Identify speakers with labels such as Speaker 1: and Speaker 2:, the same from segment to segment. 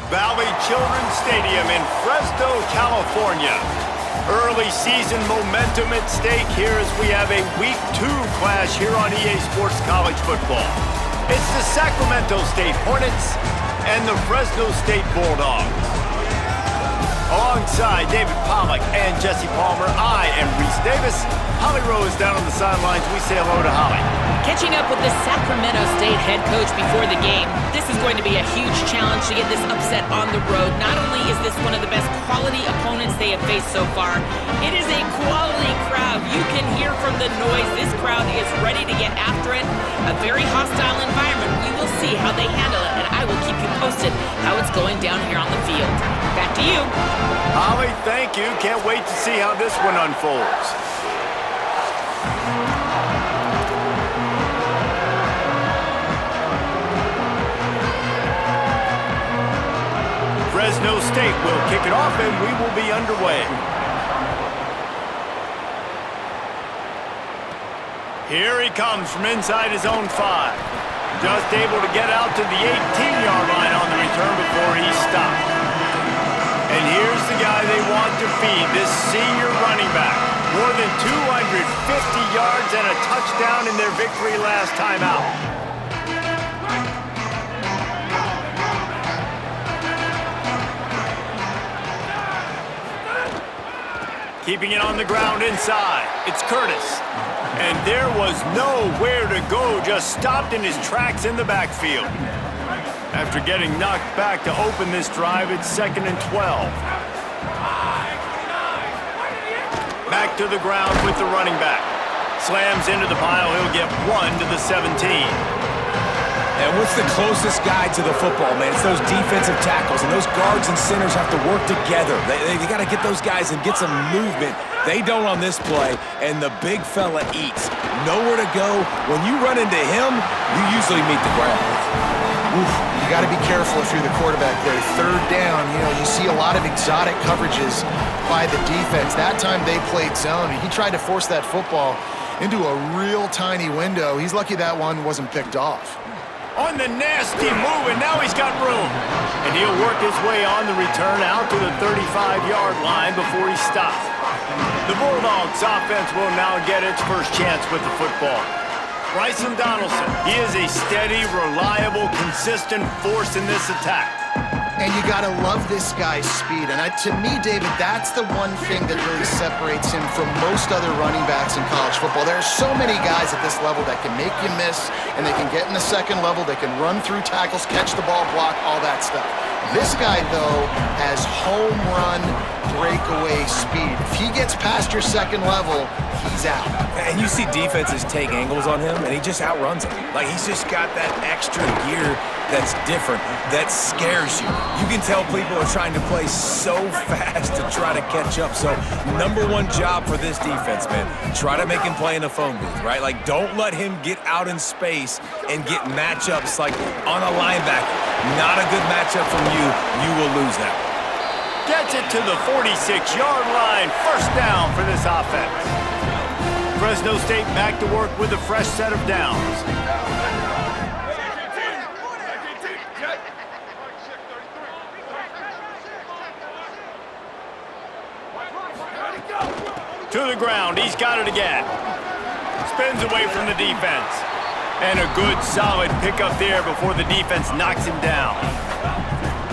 Speaker 1: Valley Children's Stadium in Fresno, California. Early season momentum at stake here as we have a Week 2 clash here on EA Sports College Football. It's the Sacramento State Hornets and the Fresno State Bulldogs. Alongside David Pollack and Jesse Palmer, I am Reese Davis. Holly Rose down on the sidelines. We say hello to Holly.
Speaker 2: Catching up with the Sacramento State head coach before the game, this is going to be a huge challenge to get this upset on the road. Not only is this one of the best quality opponents they have faced so far, it is a quality crowd. You can hear from the noise. This crowd is ready to get after it. A very hostile environment. We will see how they handle it, and I will keep you posted how it's going down here on the field. Back to you.
Speaker 1: Holly, thank you. Can't wait to see how this one unfolds. Fresno State will kick it off, and we will be underway. Here he comes from inside his own 5. Just able to get out to the 18-yard line on the return before he stopped. And here's the guy they want to feed, this senior running back. More than 250 yards and a touchdown in their victory last time out. Keeping it on the ground inside. It's Curtis. And there was nowhere to go, just stopped in his tracks in the backfield. After getting knocked back to open this drive, it's 2nd and 12. Back to the ground with the running back. Slams into the pile, he'll get 1 to the 17.
Speaker 3: And what's the closest guy to the football, man? It's those defensive tackles, and those guards and centers have to work together. They got to get those guys and get some movement. They don't on this play, and the big fella eats. Nowhere to go. When you run into him, you usually meet the ground.
Speaker 4: Oof, you got to be careful if you're the quarterback there. 3rd down, you see a lot of exotic coverages by the defense. That time they played zone, and he tried to force that football into a real tiny window. He's lucky that one wasn't picked off.
Speaker 1: On the nasty move, and now he's got room. And he'll work his way on the return out to the 35-yard line before he stops. The Bulldogs offense will now get its first chance with the football. Bryson Donaldson, he is a steady, reliable, consistent force in this attack.
Speaker 4: And you got to love this guy's speed. And to me, David, that's the one thing that really separates him from most other running backs in college football. There are so many guys at this level that can make you miss, and they can get in the 2nd level, they can run through tackles, catch the ball, block, all that stuff. This guy, though, has home run breakaway speed. If he gets past your 2nd level, he's out.
Speaker 3: And you see defenses take angles on him, and he just outruns them. Like, he's just got that extra gear that's different, that scares you. You can tell people are trying to play so fast to try to catch up. So, #1 job for this defense, man. Try to make him play in a phone booth, right? Like, don't let him get out in space and get matchups like on a linebacker. Not a good matchup from you. You will lose that.
Speaker 1: Gets it to the 46-yard line. 1st down for this offense. Fresno State back to work with a fresh set of downs. To the ground, he's got it again. Spins away from the defense. And a good, solid pickup there before the defense knocks him down.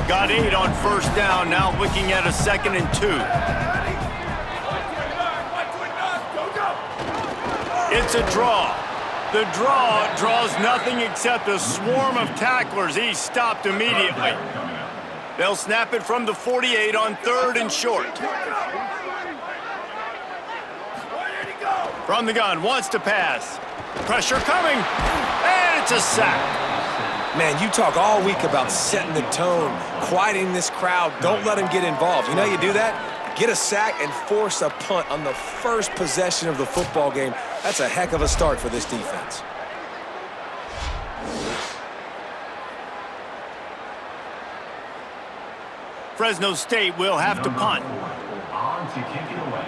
Speaker 1: Got 8 on 1st down, now looking at a 2nd and 2. It's a draw. The draw draws nothing except a swarm of tacklers. He's stopped immediately. They'll snap it from the 48 on 3rd and short. From the gun, wants to pass. Pressure coming, and it's a sack.
Speaker 3: Man, you talk all week about setting the tone, quieting this crowd. Don't let them get involved. You know how you do that? Get a sack and force a punt on the first possession of the football game. That's a heck of a start for this defense.
Speaker 1: Fresno State will have to punt.
Speaker 5: On to kick it away.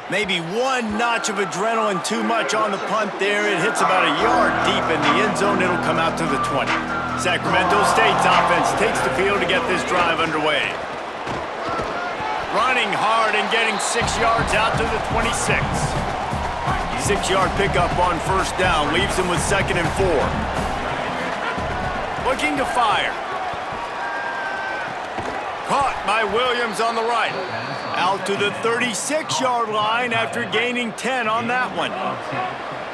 Speaker 1: Maybe one notch of adrenaline too much on the punt there. It hits about a yard deep in the end zone. It'll come out to the 20. Sacramento State's offense takes the field to get this drive underway. Running hard and getting 6 yards out to the 26. 6-yard pickup on first down leaves him with 2nd and 4. Looking to fire. Caught by Williams on the right. Out to the 36-yard line after gaining 10 on that one.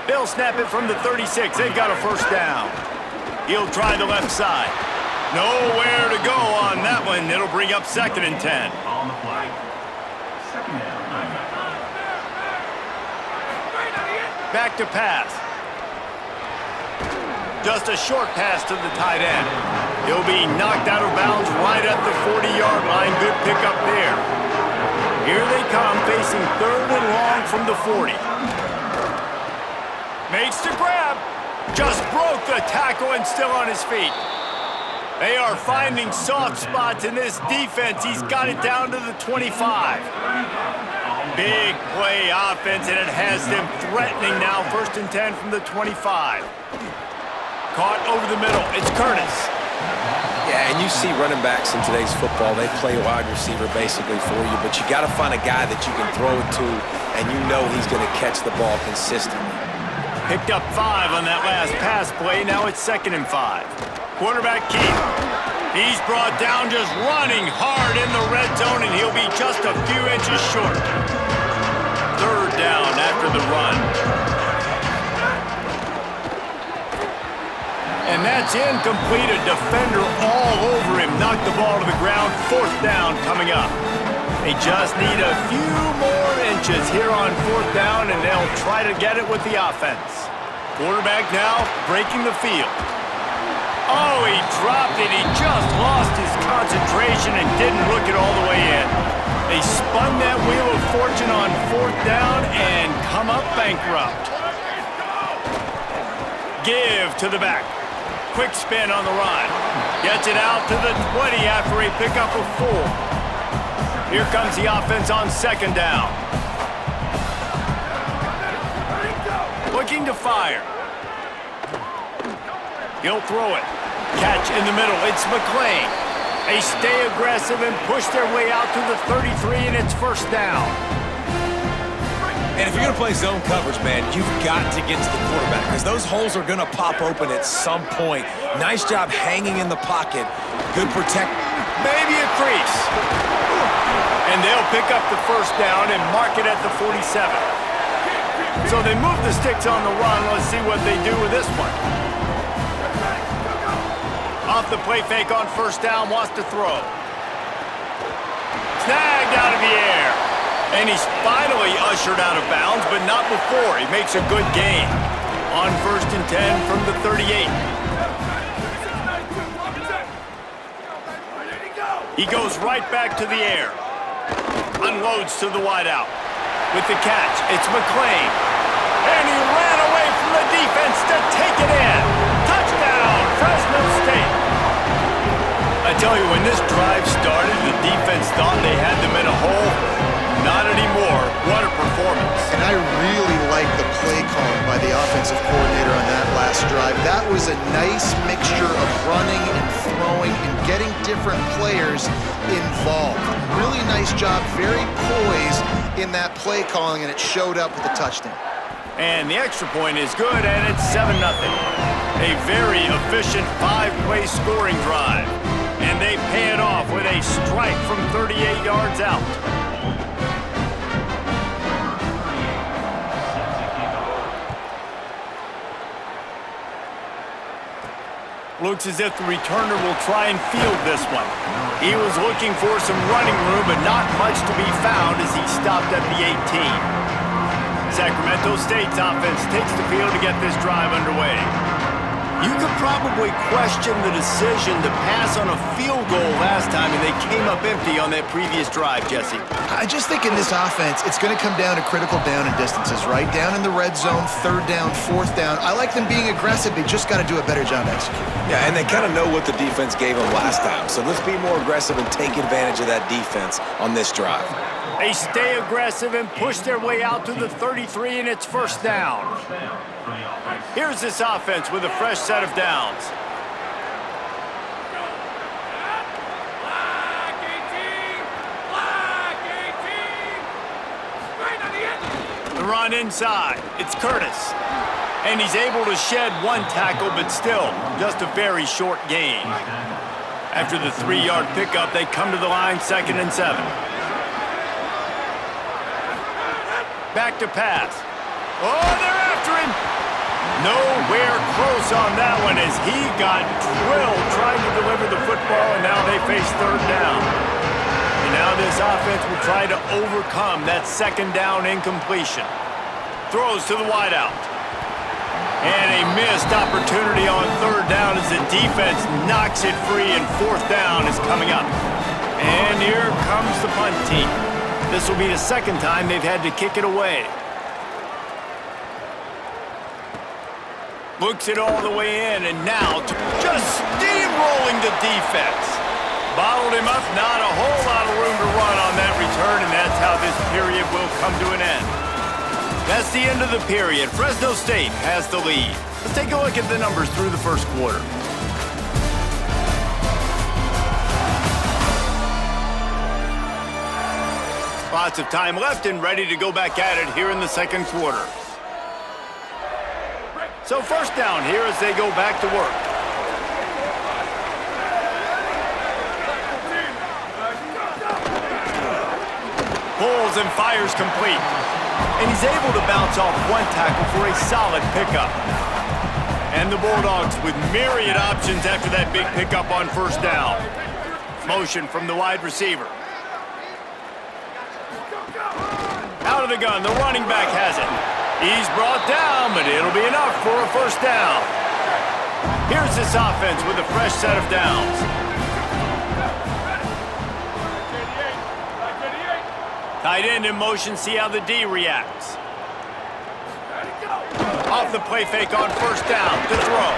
Speaker 1: They'll snap it from the 36. They've got a first down. He'll try the left side. Nowhere to go on that one. It'll bring up 2nd and 10.
Speaker 5: On the flag. 2nd down.
Speaker 1: Back to pass. Just a short pass to the tight end. He'll be knocked out of bounds right at the 40-yard line. Good pickup there. Here they come, facing 3rd and long from the 40. Makes the grab. Just broke the tackle and still on his feet. They are finding soft spots in this defense. He's got it down to the 25. Big play offense, and it has them threatening now. 1st and 10 from the 25. Caught over the middle. It's Curtis.
Speaker 3: Yeah, and you see running backs in today's football, they play wide receiver basically for you, but you got to find a guy that you can throw it to, and you know he's going to catch the ball consistently.
Speaker 1: Picked up 5 on that last pass play. Now it's 2nd and 5. Quarterback Keith. He's brought down just running hard in the red zone, and he'll be just a few inches short. 3rd down after the run. And that's incomplete. A defender all over him. Knocked the ball to the ground. 4th down coming up. They just need a few more inches here on 4th down, and they'll try to get it with the offense. Quarterback now breaking the field. Oh, he dropped it. He just lost his concentration and didn't look it all the way in. They spun that wheel of fortune on 4th down and come up bankrupt. Give to the back. Quick spin on the run. Gets it out to the 20 after a pickup of 4. Here comes the offense on 2nd down. Looking to fire. He'll throw it. Catch in the middle. It's McLean. They stay aggressive and push their way out to the 33, and it's 1st down.
Speaker 3: And if you're going to play zone coverage, man, you've got to get to the quarterback because those holes are going to pop open at some point. Nice job hanging in the pocket. Good protect.
Speaker 1: Maybe a crease. And they'll pick up the 1st down and mark it at the 47. So they move the sticks on the run. Let's see what they do with this one. Off the play fake on 1st down, wants to throw. Snagged out of the air. And he's finally ushered out of bounds, but not before. He makes a good gain. On 1st and 10 from the 38. He goes right back to the air. Unloads to the wideout. With the catch, it's McLean. And he ran away from the defense to take it in. Touchdown, Fresno State. I tell you, when this drive started, the defense thought they had them in a hole. Not anymore. What a performance.
Speaker 4: And I really like the play calling by the offensive coordinator on that last drive. That was a nice mixture of running and throwing and getting different players involved. Really nice job, very poised in that play calling, and it showed up with a touchdown.
Speaker 1: And the extra point is good, and it's 7-0. A very efficient 5-play scoring drive. And they pay it off with a strike from 38 yards out. Looks as if the returner will try and field this one. He was looking for some running room, but not much to be found as he stopped at the 18. Sacramento State's offense takes the field to get this drive underway. You could probably question the decision to pass on a field goal last time, and they came up empty on that previous drive, Jesse.
Speaker 4: I just think in this offense, it's going to come down to critical down and distances, right? Down in the red zone, 3rd down, 4th down. I like them being aggressive. They just got to do a better job executing.
Speaker 3: Yeah, and they kind of know what the defense gave them last time. So let's be more aggressive and take advantage of that defense on this drive.
Speaker 1: They stay aggressive and push their way out to the 33, and it's first down. Here's this offense with a fresh set of downs. The run inside. It's Curtis. And he's able to shed one tackle, but still just a very short gain. After the 3-yard pickup, they come to the line, 2nd and 7. Back to pass. Oh, they're after him. Nowhere close on that one as he got drilled trying to deliver the football, and now they face 3rd down. And now this offense will try to overcome that 2nd down incompletion. Throws to the wideout. And a missed opportunity on 3rd down as the defense knocks it free, and 4th down is coming up. And here comes the punt team. This will be the 2nd time they've had to kick it away. Looks it all the way in, and now just steamrolling the defense. Bottled him up, not a whole lot of room to run on that return, and that's how this period will come to an end. That's the end of the period. Fresno State has the lead. Let's take a look at the numbers through the first quarter. Lots of time left and ready to go back at it here in the 2nd quarter. So first down here as they go back to work. Pulls and fires complete. And he's able to bounce off one tackle for a solid pickup. And the Bulldogs with myriad options after that big pickup on 1st down. Motion from the wide receiver. Out of the gun, the running back has it. He's brought down, but it'll be enough for a 1st down. Here's this offense with a fresh set of downs. Tight end in motion, see how the D reacts. Off the play fake on 1st down to throw.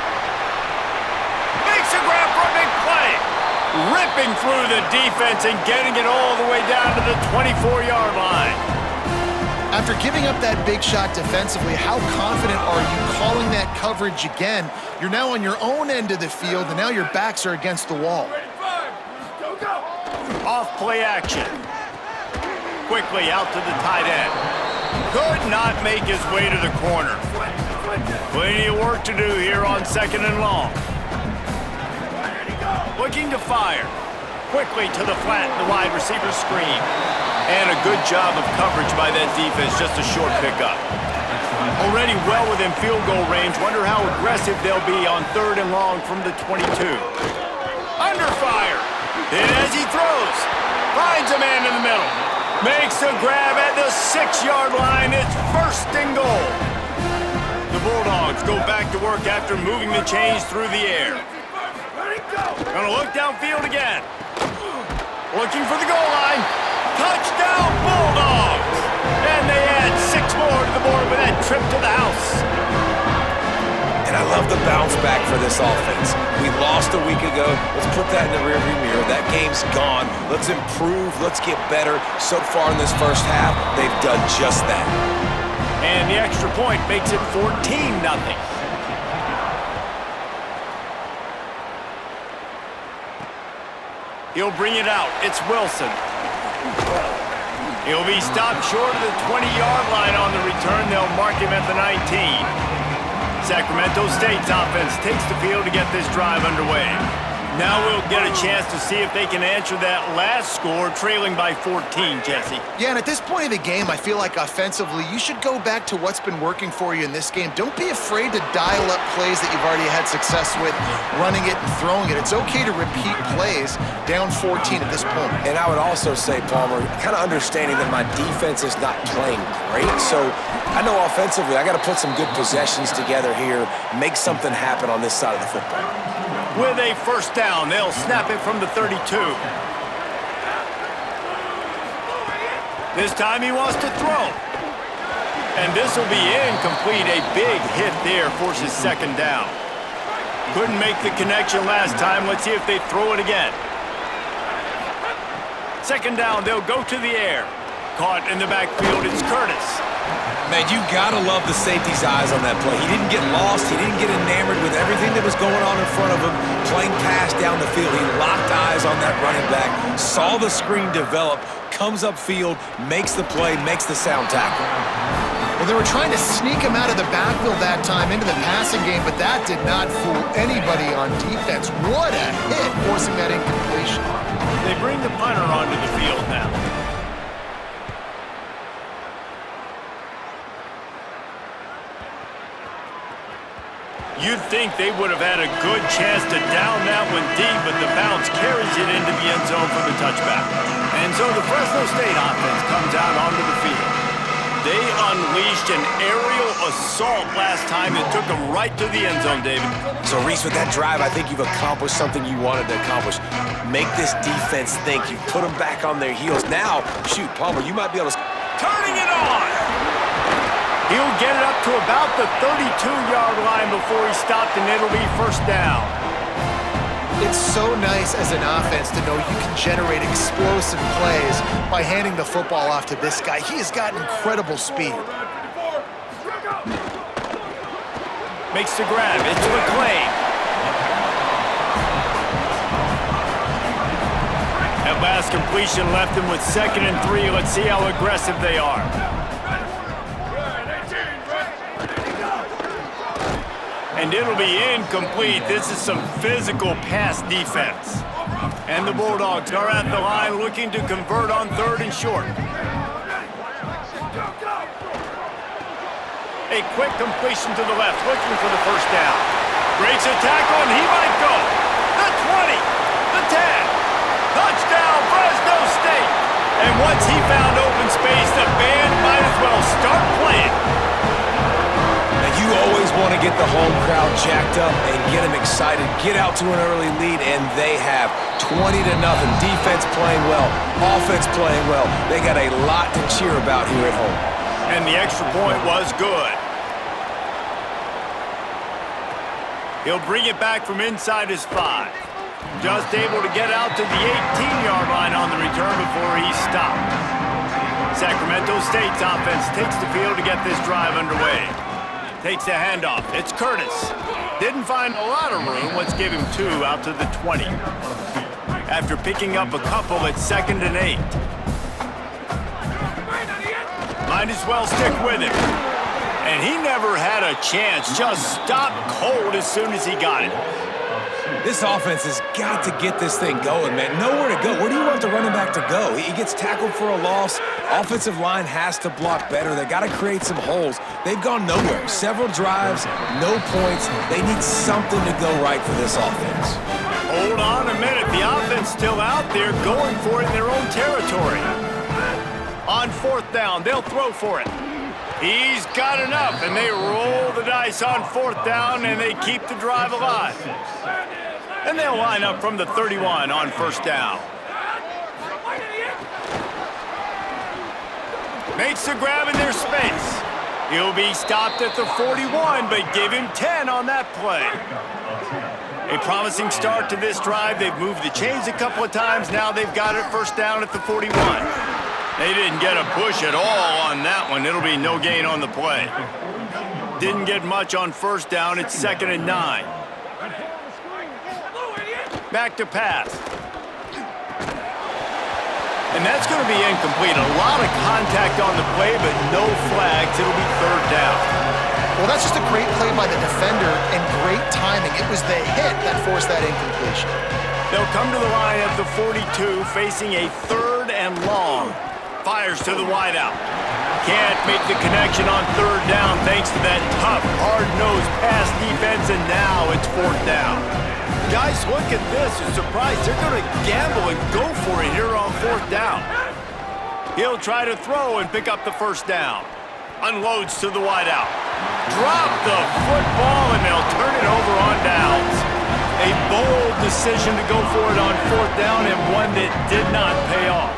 Speaker 1: Makes a grab for a big play. Ripping through the defense and getting it all the way down to the 24-yard line.
Speaker 4: After giving up that big shot defensively, how confident are you calling that coverage again? You're now on your own end of the field, and now your backs are against the wall.
Speaker 1: Off play action. Quickly out to the tight end. Could not make his way to the corner. Plenty of work to do here on 2nd and long. Looking to fire. Quickly to the flat, the wide receiver screen. And a good job of coverage by that defense, just a short pickup. Already well within field goal range. Wonder how aggressive they'll be on 3rd and long from the 22. Under fire. And as he throws, finds a man in the middle. Makes a grab at the 6-yard line. It's 1st and goal. The Bulldogs go back to work after moving the chains through the air. Gonna look downfield again. Looking for the goal line. Touchdown Bulldogs! And they add 6 more to the board with that trip to the house.
Speaker 3: And I love the bounce back for this offense. We lost a week ago. Let's put that in the rearview mirror. That game's gone. Let's improve. Let's get better. So far in this first half, they've done just that.
Speaker 1: And the extra point makes it 14-0. He'll bring it out. It's Wilson. He'll be stopped short of the 20-yard line on the return. They'll mark him at the 19. Sacramento State's offense takes the field to get this drive underway. Now we'll get a chance to see if they can answer that last score, trailing by 14, Jesse.
Speaker 4: Yeah, and at this point of the game, I feel like offensively, you should go back to what's been working for you in this game. Don't be afraid to dial up plays that you've already had success with, running it and throwing it. It's okay to repeat plays down 14 at this point.
Speaker 3: And I would also say, Palmer, kind of understanding that my defense is not playing great, so I know offensively I got to put some good possessions together here, make something happen on this side of the football.
Speaker 1: With a 1st down, they'll snap it from the 32. This time he wants to throw. And this will be incomplete. A big hit there forces 2nd down. Couldn't make the connection last time. Let's see if they throw it again. 2nd down, they'll go to the air. Caught in the backfield, it's Curtis.
Speaker 3: Man, you gotta love the safety's eyes on that play. He didn't get lost. He didn't get enamored with everything that was going on in front of him, playing pass down the field. He locked eyes on that running back, saw the screen develop, comes upfield, makes the play, makes the sound tackle.
Speaker 4: Well, they were trying to sneak him out of the backfield that time into the passing game, but that did not fool anybody on defense. What a hit, forcing that incompletion.
Speaker 1: They bring the punter onto the field now. You'd think they would have had a good chance to down that one deep, but the bounce carries it into the end zone for the touchback. And so the Fresno State offense comes out onto the field. They unleashed an aerial assault last time that took them right to the end zone, David.
Speaker 3: So, Reese, with that drive, I think you've accomplished something you wanted to accomplish. Make this defense think. You put them back on their heels. Now, shoot, Palmer, you might be able to...
Speaker 1: Turning it on! He'll get it up to about the 32-yard line before he stopped, and it'll be first down.
Speaker 4: It's so nice as an offense to know you can generate explosive plays by handing the football off to this guy. He has got incredible speed.
Speaker 1: Makes the grab. It's McClain. That last completion left him with 2nd and 3. Let's see how aggressive they are. And it'll be incomplete. This is some physical pass defense. And the Bulldogs are at the line looking to convert on 3rd and short. A quick completion to the left, looking for the first down. Breaks a tackle, and he might go. The 20, the 10. Touchdown, Fresno State. And once he found open space, the band might as well start playing.
Speaker 3: You always want to get the home crowd jacked up and get them excited, get out to an early lead, and they have 20-0. Defense playing well, offense playing well. They got a lot to cheer about here at home.
Speaker 1: And the extra point was good. He'll bring it back from inside his 5. Just able to get out to the 18-yard line on the return before he stopped. Sacramento State's offense takes the field to get this drive underway. Takes the handoff. It's Curtis. Didn't find a lot of room. Let's give him 2 out to the 20. After picking up a couple at 2nd and 8. Might as well stick with him. And he never had a chance. Just stopped cold as soon as he got it.
Speaker 3: This offense has got to get this thing going, man. Nowhere to go. Where do you want the running back to go? He gets tackled for a loss. Offensive line has to block better. They got to create some holes. They've gone nowhere. Several drives, no points. They need something to go right for this offense.
Speaker 1: Hold on a minute. The offense still out there going for it in their own territory. On 4th down, they'll throw for it. He's got enough, and they roll the dice on 4th down, and they keep the drive alive. And they'll line up from the 31 on 1st down. Makes the grab in their space. He'll be stopped at the 41, but give him 10 on that play. A promising start to this drive. They've moved the chains a couple of times. Now they've got it 1st down at the 41. They didn't get a push at all on that one. It'll be no gain on the play. Didn't get much on 1st down. It's 2nd and 9. Back to pass. And that's going to be incomplete. A lot of contact on the play, but no flags. It'll be 3rd down.
Speaker 4: Well, that's just a great play by the defender and great timing. It was the hit that forced that incompletion.
Speaker 1: They'll come to the line at the 42, facing a 3rd and long. Fires to the wideout. Can't make the connection on 3rd down thanks to that tough, hard-nosed pass defense, and now it's 4th down. Guys, look at this. You're surprised. They're going to gamble and go for it here on 4th down. He'll try to throw and pick up the 1st down. Unloads to the wideout. Drop the football, and they'll turn it over on downs. A bold decision to go for it on 4th down, and one that did not pay off.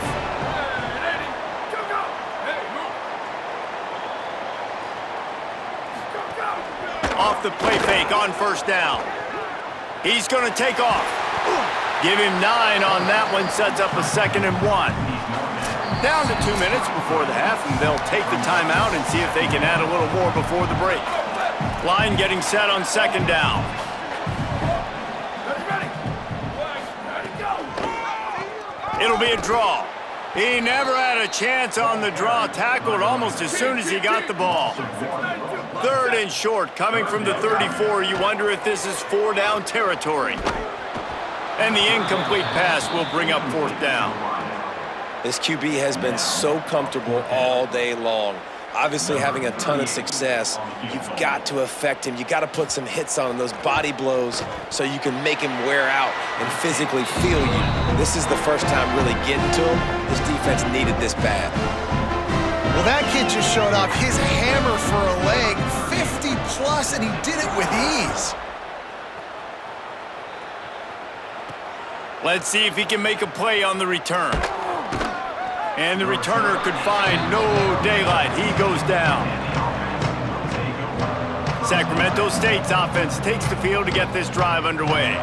Speaker 1: Off the play fake on 1st down. He's going to take off. Give him 9 on that one, sets up a 2nd and 1. Down to 2 minutes before the half, and they'll take the timeout and see if they can add a little more before the break. Line getting set on second down. It'll be a draw. He never had a chance on the draw, tackled almost as soon as he got the ball. Third and short, coming from the 34. You wonder if this is 4-down territory. And the incomplete pass will bring up fourth down.
Speaker 3: This QB has been so comfortable all day long. Obviously having a ton of success. You've got to affect him. You've got to put some hits on him, those body blows, so you can make him wear out and physically feel you. This is the first time really getting to him. This defense needed this bad.
Speaker 4: Well, that kid just showed off his hammer for a leg, 50+, and he did it with ease.
Speaker 1: Let's see if he can make a play on the return. And the returner could find no daylight. He goes down. Sacramento State's offense takes the field to get this drive underway.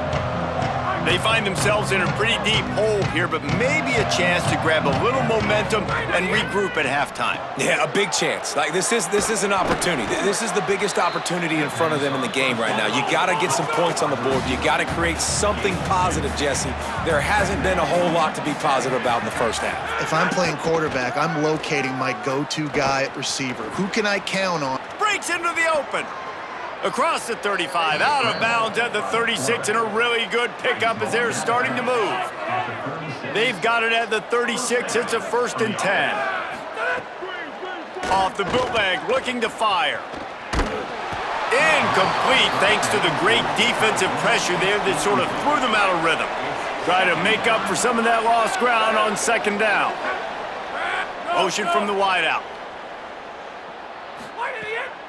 Speaker 1: They find themselves in a pretty deep hole here, but maybe a chance to grab a little momentum and regroup at halftime.
Speaker 3: Yeah, a big chance. Like this is an opportunity. This is the biggest opportunity in front of them in the game right now. You got to get some points on the board. You got to create something positive, Jesse. There hasn't been a whole lot to be positive about in the first half.
Speaker 4: If I'm playing quarterback, I'm locating my go-to guy at receiver. Who can I count on?
Speaker 1: Breaks into the open. Across the 35, out of bounds at the 36, and a really good pickup as they're starting to move. They've got it at the 36. It's a 1st and 10. Off the bootleg, looking to fire. Incomplete, thanks to the great defensive pressure there that sort of threw them out of rhythm. Try to make up for some of that lost ground on second down. Motion from the wideout.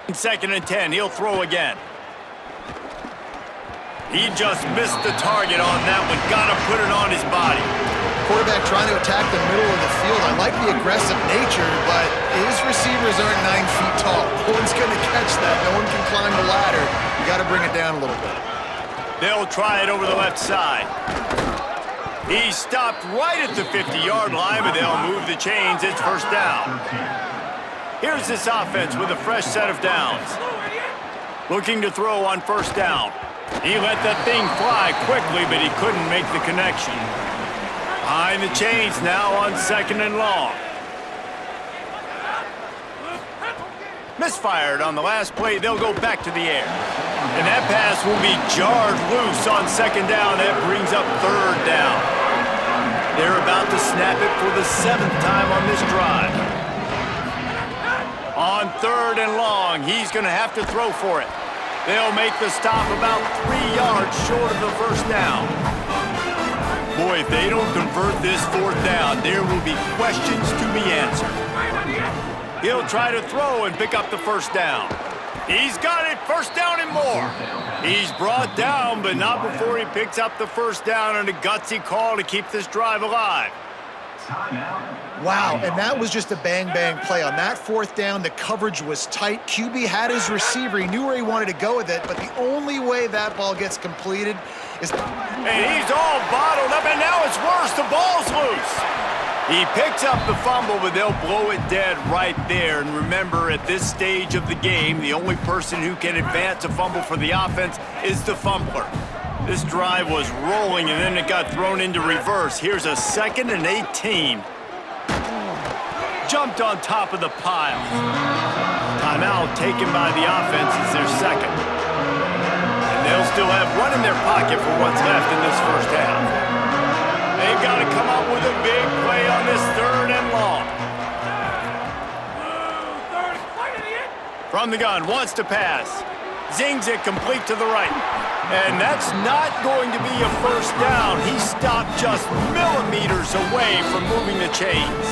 Speaker 1: 2nd and 10, he'll throw again. He just missed the target on that one. Got to put it on his body.
Speaker 4: Quarterback trying to attack the middle of the field. I like the aggressive nature, but his receivers aren't 9 feet tall. No one's going to catch that. No one can climb the ladder. You got to bring it down a little bit.
Speaker 1: They'll try it over the left side. He stopped right at the 50-yard line, but they'll move the chains. It's 1st down. Here's this offense with a fresh set of downs. Looking to throw on 1st down. He let that thing fly quickly, but he couldn't make the connection. Behind the chains now on 2nd and long. Misfired on the last play. They'll go back to the air. And that pass will be jarred loose on 2nd down. That brings up 3rd down. They're about to snap it for the 7th time on this drive. On 3rd and long, he's going to have to throw for it. They'll make the stop about 3 yards short of the 1st down. Boy, if they don't convert this 4th down, there will be questions to be answered. He'll try to throw and pick up the 1st down. He's got it, 1st down and more. He's brought down, but not before he picks up the 1st down and a gutsy call to keep this drive alive.
Speaker 4: Wow, and that was just a bang-bang play. On that 4th down, the coverage was tight. QB had his receiver. He knew where he wanted to go with it, but the only way that ball gets completed is...
Speaker 1: And he's all bottled up, and now it's worse. The ball's loose. He picks up the fumble, but they'll blow it dead right there. And remember, at this stage of the game, the only person who can advance a fumble for the offense is the fumbler. This drive was rolling, and then it got thrown into reverse. Here's a 2nd and 18. Jumped on top of the pile. Timeout taken by the offense is their 2nd. And they'll still have run in their pocket for what's left in this 1st half. They've got to come up with a big play on this 3rd and long. From the gun, wants to pass. Zings it complete to the right. And that's not going to be a 1st down. He stopped just millimeters away from moving the chains.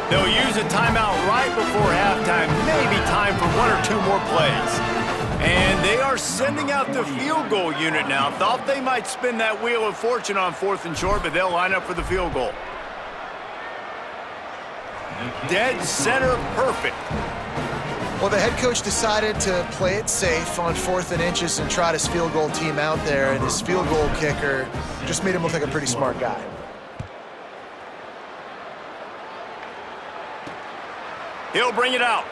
Speaker 1: They'll use a timeout right before halftime. Maybe time for 1 or 2 more plays. And they are sending out the field goal unit now. Thought they might spin that wheel of fortune on 4th and short, but they'll line up for the field goal. Dead center perfect.
Speaker 4: Well, the head coach decided to play it safe on 4th and inches and trot his field goal team out there, and his field goal kicker just made him look like a pretty smart guy.
Speaker 1: He'll bring it out.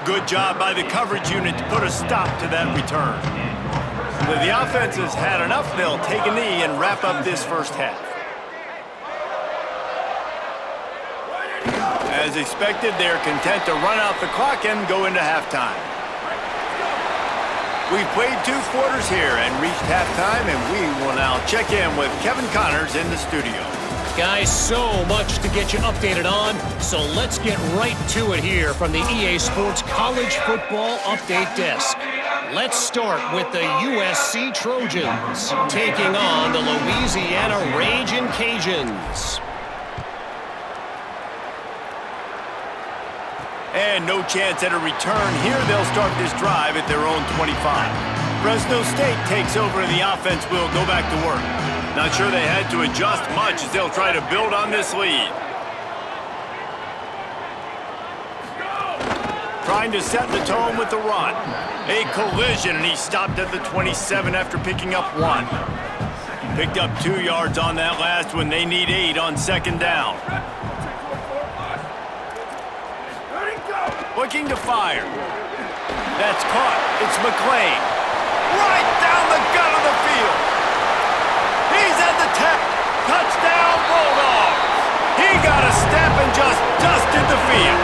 Speaker 1: Good job by the coverage unit to put a stop to that return. The offense has had enough. They'll take a knee and wrap up this first half. As expected, they're content to run out the clock and go into halftime. We've played 2 quarters here and reached halftime, and we will now check in with Kevin Connors in the studio.
Speaker 6: Guys, so much to get you updated on, so let's get right to it here from the EA Sports College Football Update Desk. Let's start with the USC Trojans taking on the Louisiana Ragin' Cajuns.
Speaker 1: And no chance at a return here. They'll start this drive at their own 25. Fresno State takes over and the offense will go back to work. Not sure they had to adjust much as they'll try to build on this lead. Trying to set the tone with the run. A collision, and he stopped at the 27 after picking up 1. Picked up 2 yards on that last one. They need 8 on second down. Looking to fire. That's caught. It's McClain. Right down the gut of the field. He's at the 10. Touchdown, Bulldogs. He got a step and just dusted the field.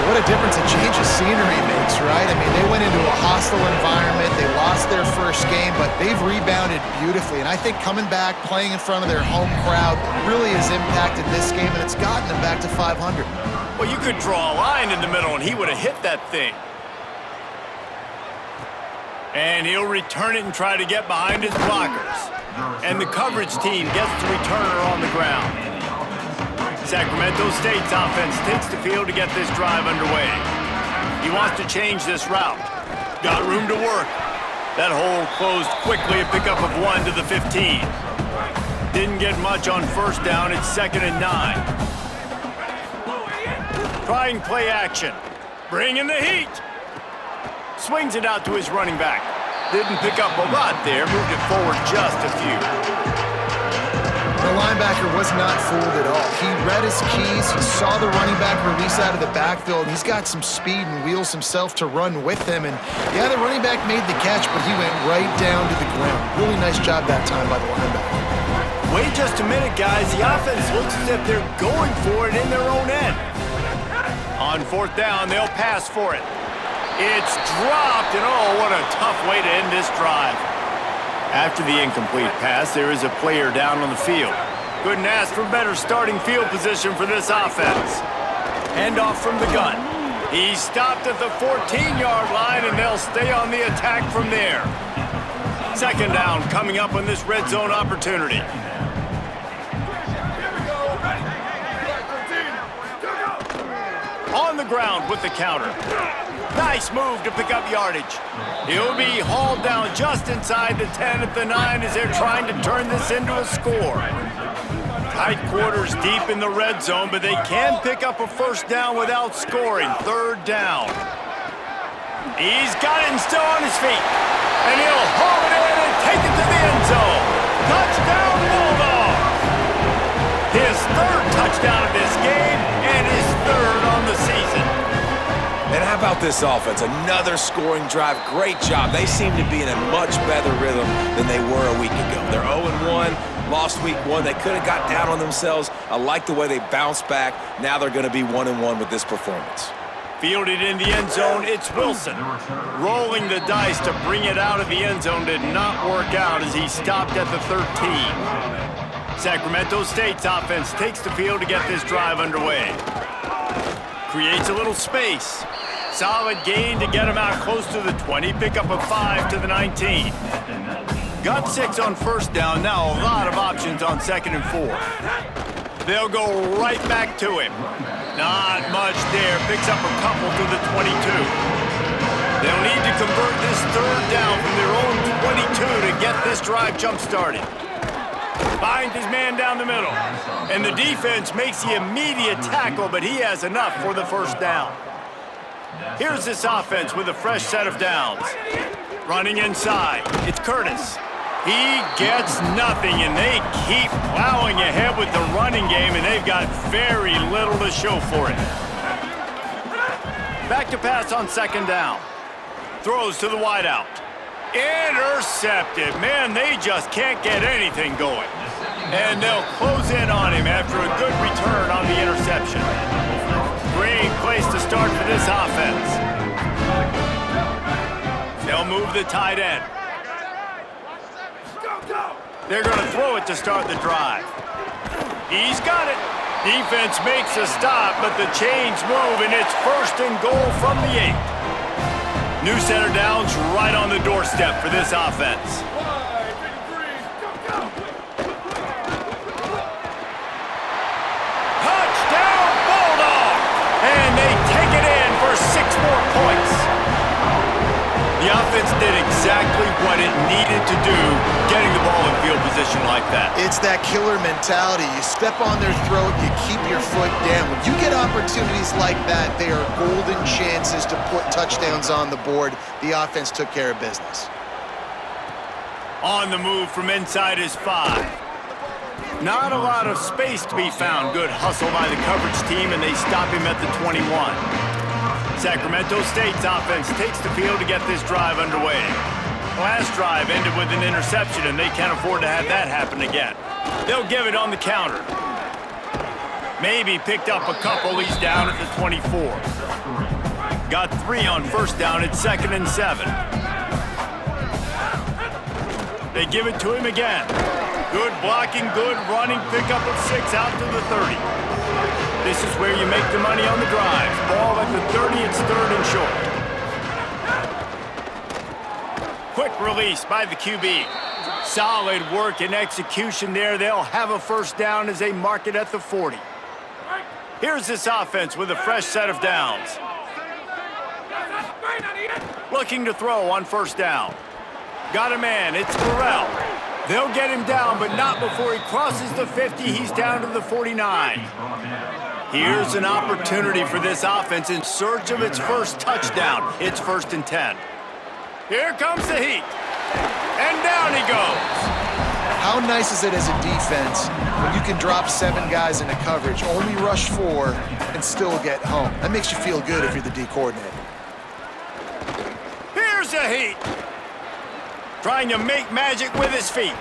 Speaker 4: What a difference a change of scenery makes, right? I mean, they went into a hostile environment. They lost their first game, but they've rebounded beautifully. And I think coming back, playing in front of their home crowd really has impacted this game, and it's gotten them back to 500.
Speaker 1: Well, you could draw a line in the middle, and he would have hit that thing. And he'll return it and try to get behind his blockers. And the coverage team gets the returner on the ground. Sacramento State's offense takes the field to get this drive underway. He wants to change this route. Got room to work. That hole closed quickly, a pickup of 1 to the 15. Didn't get much on first down. It's 2nd and 9. Trying play action. Bringing the heat. Swings it out to his running back. Didn't pick up a lot there. Moved it forward just a few.
Speaker 4: The linebacker was not fooled at all. He read his keys. He saw the running back release out of the backfield. He's got some speed and wheels himself to run with him. And yeah, the running back made the catch, but he went right down to the ground. Really nice job that time by the linebacker.
Speaker 1: Wait just a minute, guys. The offense looks as if they're going for it in their own end. On 4th down, they'll pass for it. It's dropped, and oh, what a tough way to end this drive. After the incomplete pass, there is a player down on the field. Couldn't ask for better starting field position for this offense. Handoff from the gun. He stopped at the 14-yard line, and they'll stay on the attack from there. 2nd down coming up on this red zone opportunity. On the ground with the counter. Nice move to pick up yardage. He'll be hauled down just inside the 10 at the 9 as they're trying to turn this into a score. Tight quarters deep in the red zone, but they can pick up a first down without scoring. 3rd down. He's got it and still on his feet. And he'll haul it in and take it to the end zone. Touchdown, Bulldogs! His 3rd touchdown of this game and his 3rd on the season.
Speaker 3: And how about this offense? Another scoring drive. Great job. They seem to be in a much better rhythm than they were a week ago. They're 0-1, lost week 1. They could have got down on themselves. I like the way they bounced back. Now they're going to be 1-1 with this performance.
Speaker 1: Fielded in the end zone, it's Wilson. Rolling the dice to bring it out of the end zone did not work out as he stopped at the 13. Sacramento State's offense takes the field to get this drive underway. Creates a little space. Solid gain to get him out close to the 20. Pickup of 5 to the 19. Got 6 on first down. Now a lot of options on 2nd and 4. They'll go right back to him. Not much there. Picks up a couple to the 22. They'll need to convert this 3rd down from their own 22 to get this drive jump-started. Finds his man down the middle. And the defense makes the immediate tackle, but he has enough for the first down. Here's this offense with a fresh set of downs. Running inside. It's Curtis. He gets nothing, and they keep plowing ahead with the running game, and they've got very little to show for it. Back to pass on second down. Throws to the wideout. Intercepted. Man, they just can't get anything going. And they'll close in on him after a good return on the interception. Great place to start for this offense. They'll move the tight end. They're going to throw it to start the drive. He's got it. Defense makes a stop, but the chains move, and it's first and goal from the 8. New set of downs right on the doorstep for this offense. Touchdown, Bulldogs! And they take it in for 6 more points. The offense did exactly what it needed to do, getting the ball in field position like that.
Speaker 4: It's that killer mentality. You step on their throat, you keep your foot down. When you get opportunities like that, they are golden chances to put touchdowns on the board. The offense took care of business.
Speaker 1: On the move from inside his 5. Not a lot of space to be found. Good hustle by the coverage team, and they stop him at the 21. Sacramento State's offense takes the field to get this drive underway. Last drive ended with an interception, and they can't afford to have that happen again. They'll give it on the counter. Maybe picked up a couple. He's down at the 24. Got 3 on first down at 2nd and 7. They give it to him again. Good blocking, good running, pickup of 6 out to the 30. This is where you make the money on the drive. Ball at the 30, it's 3rd and short. Quick release by the QB. Solid work and execution there. They'll have a first down as they mark it at the 40. Here's this offense with a fresh set of downs. Looking to throw on first down. Got a man, it's Burrell. They'll get him down, but not before he crosses the 50. He's down to the 49. Here's an opportunity for this offense in search of its first touchdown. It's 1st and 10. Here comes the heat. And down he goes.
Speaker 4: How nice is it as a defense when you can drop 7 guys into coverage, only rush 4, and still get home? That makes you feel good if you're the D coordinator.
Speaker 1: Here's the heat. Trying to make magic with his feet.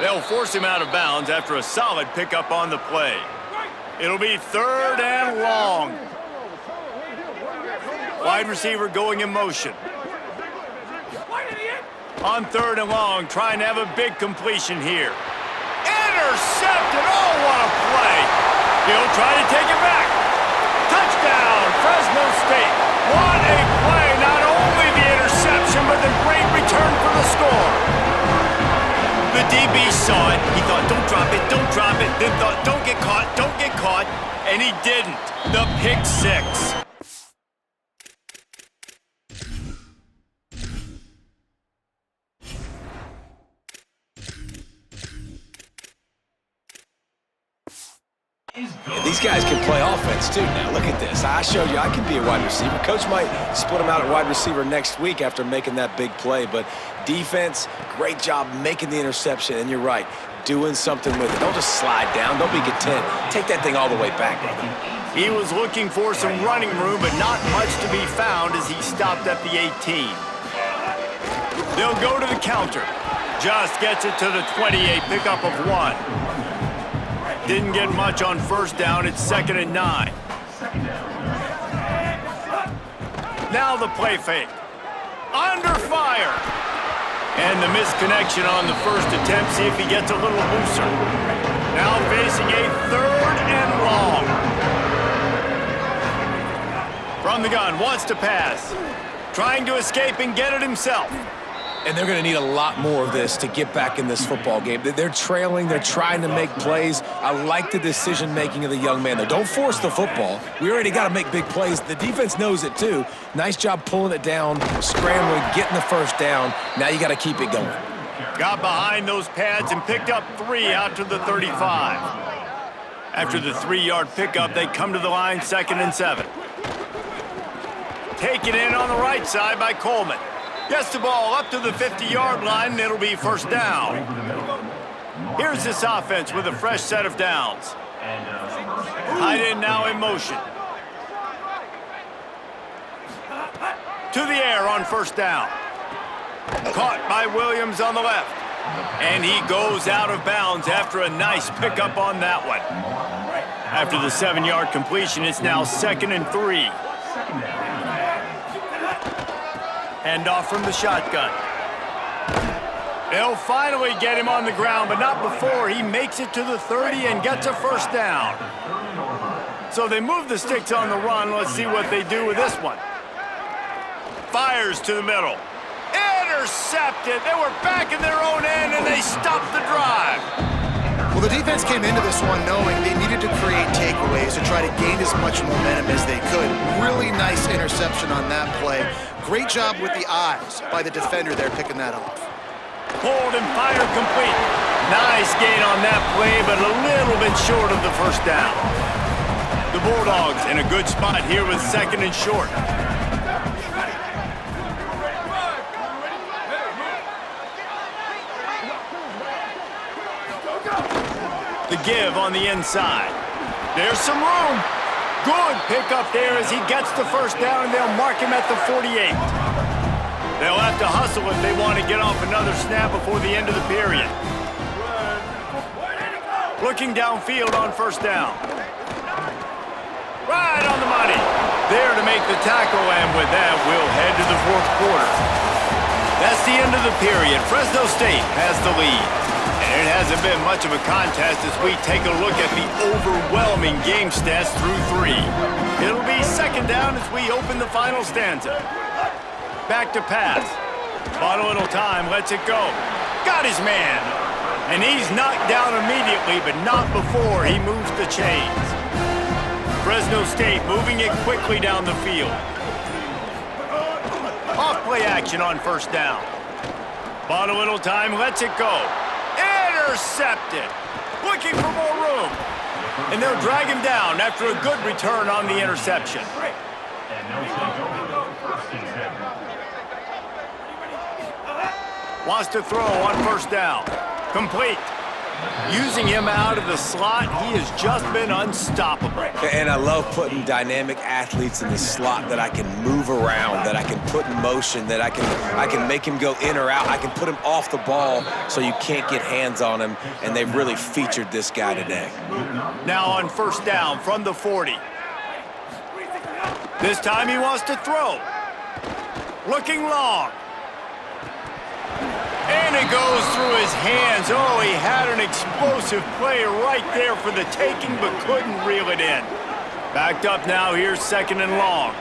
Speaker 1: They'll force him out of bounds after a solid pickup on the play. It'll be 3rd and long. Wide receiver going in motion. On 3rd and long, trying to have a big completion here. Intercepted! Oh, what a play! He'll try to take it back. Touchdown, Fresno State. What a play! Not only the interception, but the great return for the score. The DB saw it. He thought, don't drop it, don't drop it. Then thought, don't get caught, don't get caught. And he didn't. The pick 6.
Speaker 3: These guys can play offense, too, now. Look at this. I showed you I can be a wide receiver. Coach might split him out at wide receiver next week after making that big play, but defense, great job making the interception, and you're right, doing something with it. Don't just slide down. Don't be content. Take that thing all the way back, brother.
Speaker 1: He was looking for some running room, but not much to be found as he stopped at the 18. They'll go to the counter. Just gets it to the 28, pickup of 1. Didn't get much on first down. It's 2nd and 9. Now the play fake. Under fire. And the misconnection on the first attempt. See if he gets a little looser. Now facing a 3rd and long. From the gun, wants to pass. Trying to escape and get it himself.
Speaker 3: And they're going to need a lot more of this to get back in this football game. They're trailing. They're trying to make plays. I like the decision-making of the young man, though. Don't force the football. We already got to make big plays. The defense knows it, too. Nice job pulling it down, scrambling, getting the first down. Now you got to keep it going.
Speaker 1: Got behind those pads and picked up 3 out to the 35. After the 3-yard pickup, they come to the line, 2nd and 7. Taken in on the right side by Coleman. Gets the ball up to the 50-yard line, and it'll be first down. Here's this offense with a fresh set of downs. Tight end now in motion. To the air on first down. Caught by Williams on the left. And he goes out of bounds after a nice pickup on that one. After the 7-yard completion, it's now 2nd and 3. Handoff from the shotgun. They'll finally get him on the ground, but not before he makes it to the 30 and gets a first down. So they move the sticks on the run. Let's see what they do with this one. Fires to the middle. Intercepted. They were back in their own end, and they stopped the drive.
Speaker 4: Well, the defense came into this one knowing they needed to create takeaways to try to gain as much momentum as they could. Really nice interception on that play. Great job with the eyes by the defender there picking that off.
Speaker 1: Pulled and fired complete. Nice gain on that play, but a little bit short of the first down. The Bulldogs in a good spot here with 2nd and short. The give on the inside. There's some room. Good pickup there as he gets the first down, and they'll mark him at the 48. They'll have to hustle if they want to get off another snap before the end of the period. Looking downfield on first down. Right on the money. There to make the tackle, and with that, we'll head to the 4th quarter. That's the end of the period. Fresno State has the lead. And it hasn't been much of a contest as we take a look at the overwhelming game stats through 3. It'll be 2nd down as we open the final stanza. Back to pass. Bought a little time, lets it go. Got his man. And he's knocked down immediately, but not before he moves the chains. Fresno State moving it quickly down the field. Off play action on first down. Bought a little time, lets it go. Intercepted. Looking for more room. And they'll drag him down after a good return on the interception. Wants to throw on first down. Complete. Using him out of the slot, he has just been unstoppable.
Speaker 3: And I love putting dynamic athletes in the slot that I can move around, that I can put in motion, that I can make him go in or out. I can put him off the ball so you can't get hands on him, and they've really featured this guy today.
Speaker 1: Now on first down from the 40. This time he wants to throw. Looking long. And it goes through his hands. Oh, he had an explosive play right there for the taking, but couldn't reel it in. Backed up now, here's 2nd and long.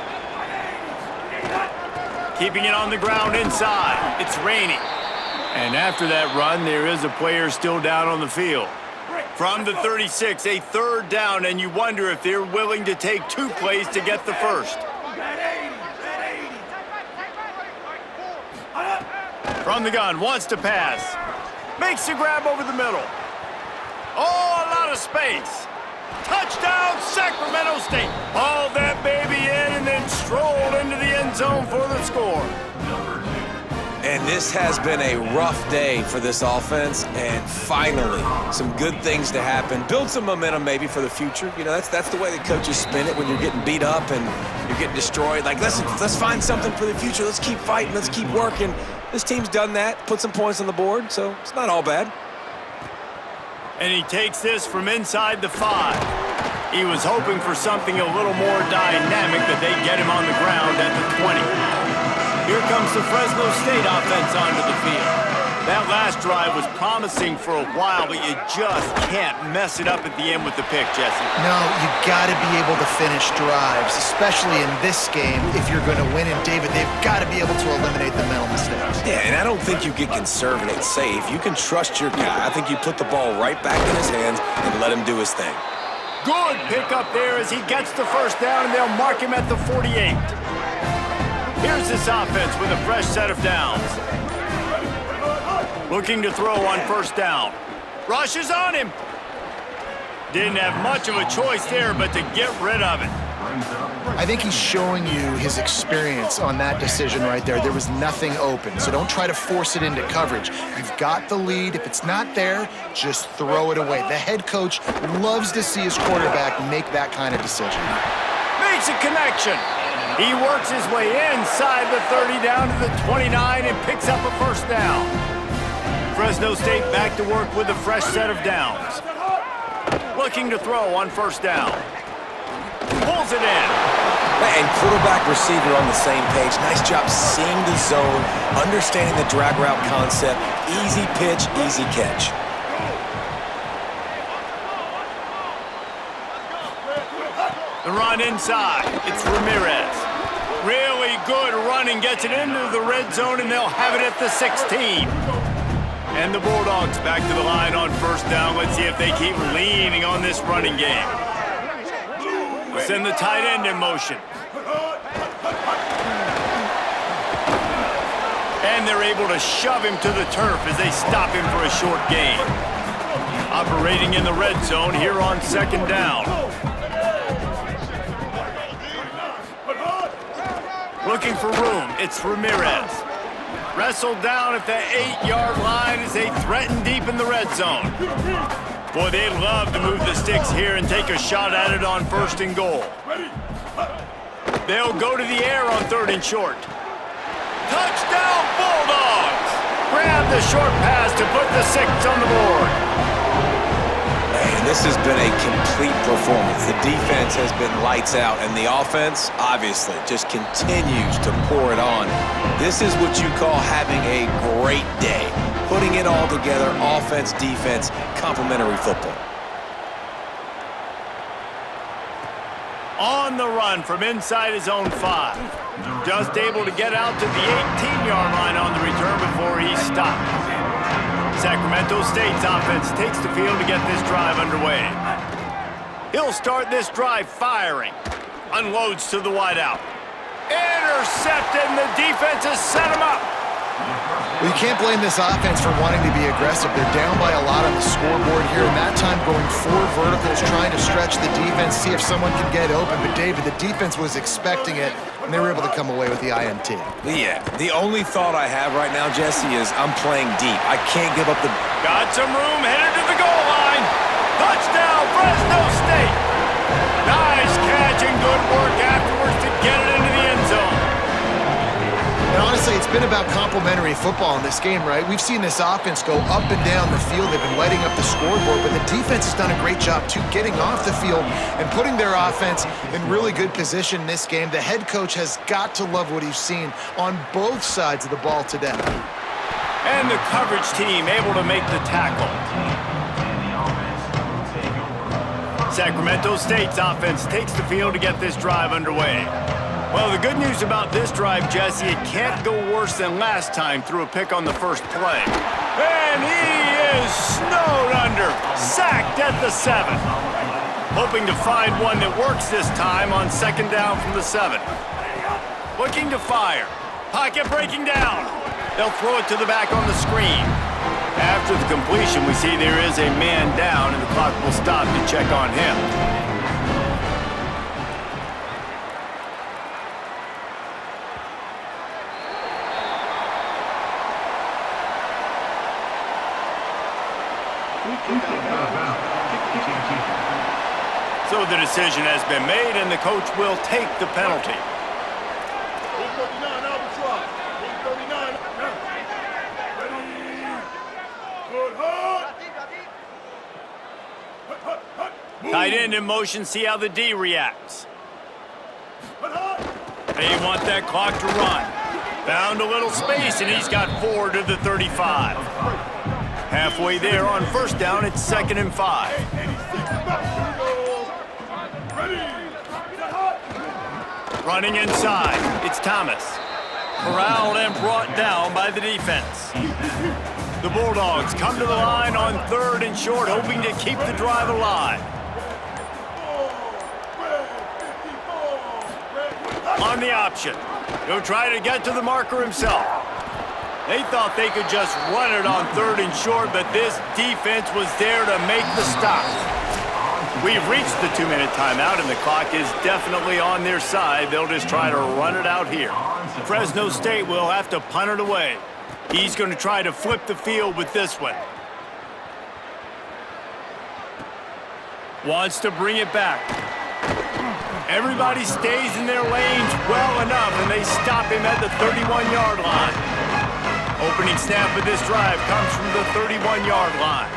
Speaker 1: Keeping it on the ground inside. It's raining. And after that run, there is a player still down on the field. From the 36, a 3rd down, and you wonder if they're willing to take 2 plays to get the first. From the gun, wants to pass. Makes the grab over the middle. Oh, a lot of space. Touchdown, Sacramento State. Hauled that baby in and then strolled into the end zone for the score.
Speaker 3: And this has been a rough day for this offense, and finally, some good things to happen. Build some momentum maybe for the future. You know, that's the way the coaches spin it when you're getting beat up and you're getting destroyed. Like, let's find something for the future. Let's keep fighting. Let's keep working. This team's done that, put some points on the board, so it's not all bad.
Speaker 1: And he takes this from inside the 5. He was hoping for something a little more dynamic, but they get him on the ground at the 20. Here comes the Fresno State offense onto the field. That last drive was promising for a while, but you just can't mess it up at the end with the pick, Jesse.
Speaker 4: No, you got to be able to finish drives, especially in this game if you're going to win. And David, they've got to be able to eliminate the mental mistakes.
Speaker 3: Yeah, and I don't think you get conservative and safe. You can trust your guy. I think you put the ball right back in his hands and let him do his thing.
Speaker 1: Good pickup there as he gets the first down, and they'll mark him at the 48. Here's this offense with a fresh set of downs. Looking to throw on first down. Rushes on him. Didn't have much of a choice there, but to get rid of it.
Speaker 4: I think he's showing you his experience on that decision right there. There was nothing open, so don't try to force it into coverage. You've got the lead. If it's not there, just throw it away. The head coach loves to see his quarterback make that kind of decision.
Speaker 1: Makes a connection. He works his way inside the 30 down to the 29 and picks up a first down. Fresno State back to work with a fresh set of downs. Looking to throw on first down. Pulls it in.
Speaker 3: And quarterback, receiver on the same page. Nice job seeing the zone, understanding the drag route concept. Easy pitch, easy catch.
Speaker 1: The run inside. It's Ramirez. Really good running. Gets it into the red zone, and they'll have it at the 16. And the Bulldogs back to the line on first down. Let's see if they keep leaning on this running game. Send the tight end in motion. And they're able to shove him to the turf as they stop him for a short gain. Operating in the red zone here on second down. Looking for room. It's Ramirez. Wrestled down at the 8-yard line as they threaten deep in the red zone. Boy, they'd love to move the sticks here and take a shot at it on first and goal. They'll go to the air on third and short. Touchdown, Bulldogs! Grab the short pass to put the 6 on the board.
Speaker 3: Man, this has been a complete performance. The defense has been lights out, and the offense, obviously, just continues to pour it on. This is what you call having a great day. Putting it all together, offense, defense, complementary football.
Speaker 1: On the run from inside his own 5. Just able to get out to the 18-yard line on the return before he stopped. Sacramento State's offense takes the field to get this drive underway. He'll start this drive firing. Unloads to the wideout. Intercepted, and the defense has set him up.
Speaker 4: Well, you can't blame this offense for wanting to be aggressive. They're down by a lot on the scoreboard here, and that time going 4 verticals, trying to stretch the defense, see if someone can get open. But, David, the defense was expecting it, and they were able to come away with the INT.
Speaker 3: Yeah, the only thought I have right now, Jesse, is I'm playing deep. I can't give up the...
Speaker 1: Got some room, headed to the goal line. Touchdown, Fresno State. Nice catch and good work afterwards to get it into the end zone.
Speaker 4: And honestly, it's been about complementary football in this game, right? We've seen this offense go up and down the field. They've been lighting up the scoreboard, but the defense has done a great job, too, getting off the field and putting their offense in really good position in this game. The head coach has got to love what he's seen on both sides of the ball today.
Speaker 1: And the coverage team able to make the tackle. Sacramento State's offense takes the field to get this drive underway. Well, the good news about this drive, Jesse, it can't go worse than last time through a pick on the first play. And he is snowed under, sacked at the 7. Hoping to find one that works this time on second down from the 7. Looking to fire. Pocket breaking down. They'll throw it to the back on the screen. After the completion, we see there is a man down, and the clock will stop to check on him. So the decision has been made, and the coach will take the penalty. Tight end in motion, see how the D reacts. They want that clock to run. Found a little space, and he's got 4 to the 35. Halfway there on first down, it's 2nd and 5. Running inside, it's Thomas. Corralled and brought down by the defense. The Bulldogs come to the line on 3rd and short, hoping to keep the drive alive. On the option, he'll try to get to the marker himself. They thought they could just run it on 3rd and short, but this defense was there to make the stop. We've reached the 2-minute timeout, and the clock is definitely on their side. They'll just try to run it out here. Fresno State will have to punt it away. He's going to try to flip the field with this one. Wants to bring it back. Everybody stays in their lanes well enough, and they stop him at the 31-yard line. Opening snap of this drive comes from the 31-yard line.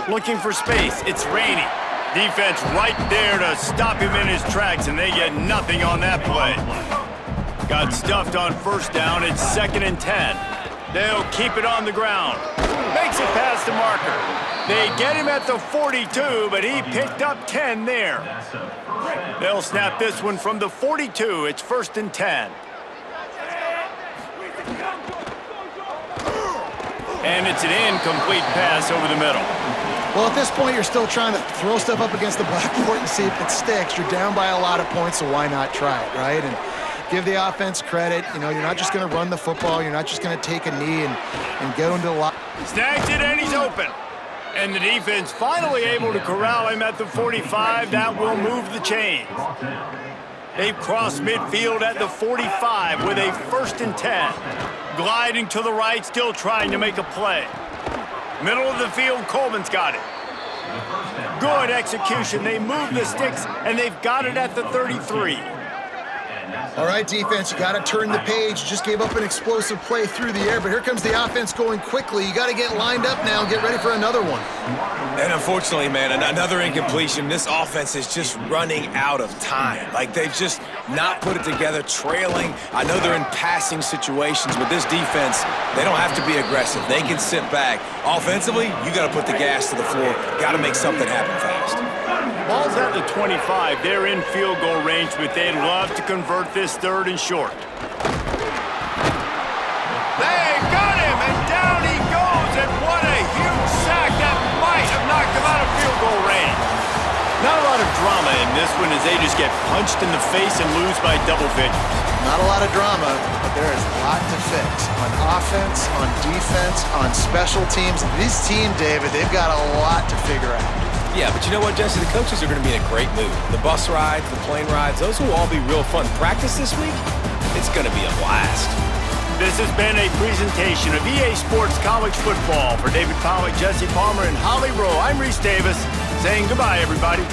Speaker 1: Looking for space. It's raining. Defense right there to stop him in his tracks, and they get nothing on that play. Got stuffed on first down. It's 2nd and 10. They'll keep it on the ground. Makes it past the marker. They get him at the 42, but he picked up 10 there. They'll snap this one from the 42. It's 1st and 10. And it's an incomplete pass over the middle.
Speaker 4: Well, at this point, you're still trying to throw stuff up against the blackboard and see if it sticks. You're down by a lot of points, so why not try it, right? And give the offense credit. You know, you're not just going to run the football. You're not just going to take a knee and go into the lock.
Speaker 1: Snags it, and he's open. And the defense finally able to corral him at the 45. That will move the chains. They've crossed midfield at the 45 with a 1st and 10. Gliding to the right, still trying to make a play. Middle of the field, Coleman's got it. Good execution. They move the sticks, and they've got it at the 33.
Speaker 4: All right, defense, you got to turn the page. Just gave up an explosive play through the air, but here comes the offense going quickly. You got to get lined up now and get ready for another one.
Speaker 3: And unfortunately, man, another incompletion. This offense is just running out of time. Like, they've just not put it together, trailing. I know they're in passing situations, but this defense, they don't have to be aggressive. They can sit back. Offensively, you got to put the gas to the floor. Got to make something happen fast.
Speaker 1: Ball's at the 25. They're in field goal range, but they'd love to convert this 3rd and short. They got him, and down he goes, and what a huge sack that might have knocked him out of field goal range. Not a lot of drama in this one as they just get punched in the face and lose by double figures.
Speaker 4: Not a lot of drama, but there is a lot to fix. On offense, on defense, on special teams. This team, David, they've got a lot to figure out.
Speaker 3: Yeah, but you know what, Jesse? The coaches are going to be in a great mood. The bus rides, the plane rides, those will all be real fun. Practice this week, it's going to be a blast.
Speaker 1: This has been a presentation of EA Sports College Football. For David Pollack, Jesse Palmer, and Holly Rowe, I'm Reese Davis saying goodbye, everybody.